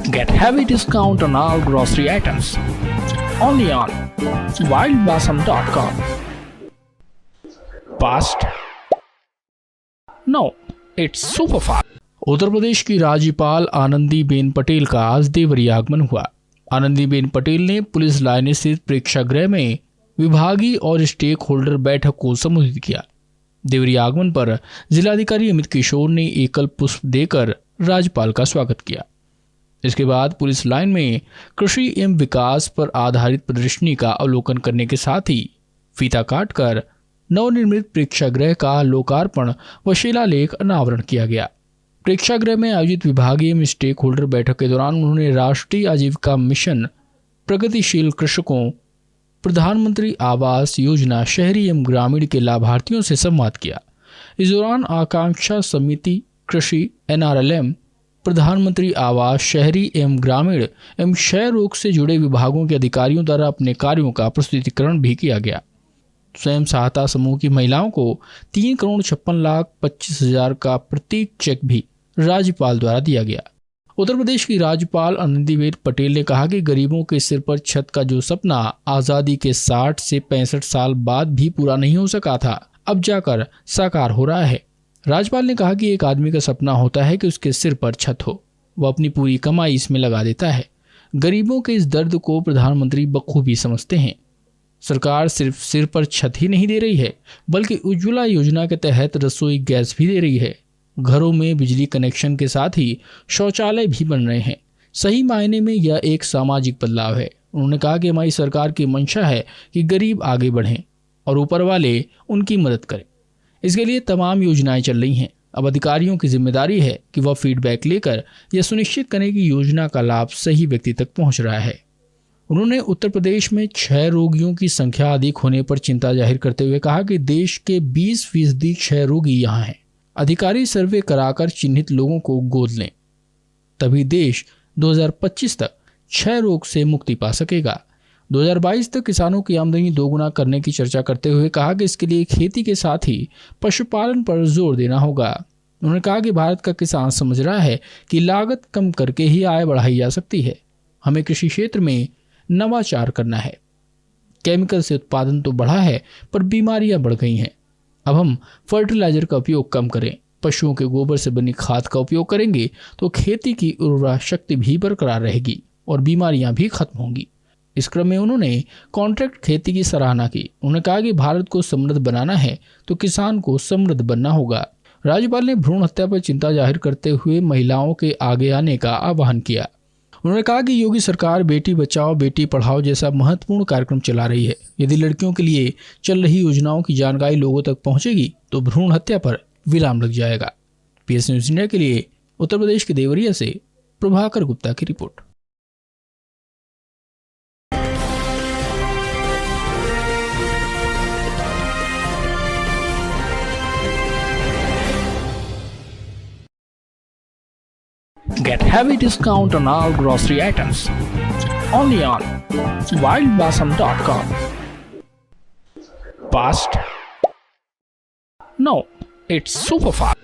Get heavy discount on all grocery items. Only on wildbasam.com. Fast? No, it's super fast. Uttar Pradesh की राज्यपाल आनंदीबेन पटेल का आज देवरिया आगमन हुआ। आनंदीबेन पटेल ने पुलिस लाइन स्थित प्रेक्षागृह में विभागीय और स्टेक होल्डर बैठक को संबोधित किया। देवरिया आगमन पर जिलाधिकारी अमित किशोर ने एकल पुष्प देकर राज्यपाल का स्वागत किया। इसके बाद पुलिस लाइन में कृषि एवं विकास पर आधारित प्रदर्शनी का अवलोकन करने के साथ ही फीता काटकर नवनिर्मित प्रेक्षागृह का लोकार्पण व शिलालेख अनावरण किया गया। प्रेक्षागृह में आयोजित विभागीय एवं स्टेक होल्डर बैठक के दौरान उन्होंने राष्ट्रीय आजीविका मिशन, प्रगतिशील कृषकों, प्रधानमंत्री आवास योजना शहरी एवं ग्रामीण के लाभार्थियों से संवाद किया। इस दौरान आकांक्षा समिति कृषि, NRLM, प्रधानमंत्री आवास शहरी एवं ग्रामीण एवं क्षय रोग से जुड़े विभागों के अधिकारियों द्वारा अपने कार्यों का प्रस्तुतिकरण भी किया गया। स्वयं सहायता समूह की महिलाओं को 3,56,25,000 का प्रतीक चेक भी राज्यपाल द्वारा दिया गया। उत्तर प्रदेश की राज्यपाल आनंदीबेन पटेल ने कहा कि गरीबों के सिर पर छत का जो सपना आजादी के 60 से 65 साल बाद भी पूरा नहीं हो सका था, अब जाकर साकार हो रहा है। राज्यपाल ने कहा कि एक आदमी का सपना होता है कि उसके सिर पर छत हो, वह अपनी पूरी कमाई इसमें लगा देता है। गरीबों के इस दर्द को प्रधानमंत्री बखूबी समझते हैं। सरकार सिर्फ सिर पर छत ही नहीं दे रही है, बल्कि उज्ज्वला योजना के तहत रसोई गैस भी दे रही है। घरों में बिजली कनेक्शन के साथ ही शौचालय भी बन रहे हैं। सही मायने में यह एक सामाजिक बदलाव है। उन्होंने कहा कि हमारी सरकार की मंशा है कि गरीब आगे बढ़ें और ऊपर वाले उनकी मदद करें। इसके लिए तमाम योजनाएं चल रही हैं। अब अधिकारियों की जिम्मेदारी है कि वह फीडबैक लेकर यह सुनिश्चित करें कि योजना का लाभ सही व्यक्ति तक पहुंच रहा है। उन्होंने उत्तर प्रदेश में क्षय रोगियों की संख्या अधिक होने पर चिंता जाहिर करते हुए कहा कि देश के 20% क्षय रोगी यहाँ हैं। अधिकारी सर्वे कराकर चिन्हित लोगों को गोद लें, तभी देश 2025 तक क्षय रोग से मुक्ति पा सकेगा। 2022 तक किसानों की आमदनी दोगुना करने की चर्चा करते हुए कहा कि इसके लिए खेती के साथ ही पशुपालन पर जोर देना होगा। उन्होंने कहा कि भारत का किसान समझ रहा है कि लागत कम करके ही आय बढ़ाई जा सकती है। हमें कृषि क्षेत्र में नवाचार करना है। केमिकल से उत्पादन तो बढ़ा है, पर बीमारियां बढ़ गई हैं। अब हम फर्टिलाइजर का उपयोग कम करें, पशुओं के गोबर से बनी खाद का उपयोग करेंगे तो खेती की उर्वरा शक्ति भी बरकरार रहेगी और बीमारियां भी खत्म होंगी। इस क्रम में उन्होंने कॉन्ट्रैक्ट खेती की सराहना की। उन्होंने कहा कि भारत को समृद्ध बनाना है तो किसान को समृद्ध बनना होगा। राज्यपाल ने भ्रूण हत्या पर चिंता जाहिर करते हुए महिलाओं के आगे आने का आह्वान किया। उन्होंने कहा कि योगी सरकार बेटी बचाओ बेटी पढ़ाओ जैसा महत्वपूर्ण कार्यक्रम चला रही है। यदि लड़कियों के लिए चल रही योजनाओं की जानकारी लोगों तक पहुंचेगी तो भ्रूण हत्या पर विराम लग जाएगा। PS न्यूज़ इंडिया के लिए उत्तर प्रदेश के देवरिया से प्रभाकर गुप्ता की report. Get heavy discount on all grocery items. Only on wildbasam.com. Fast? No, it's super fast.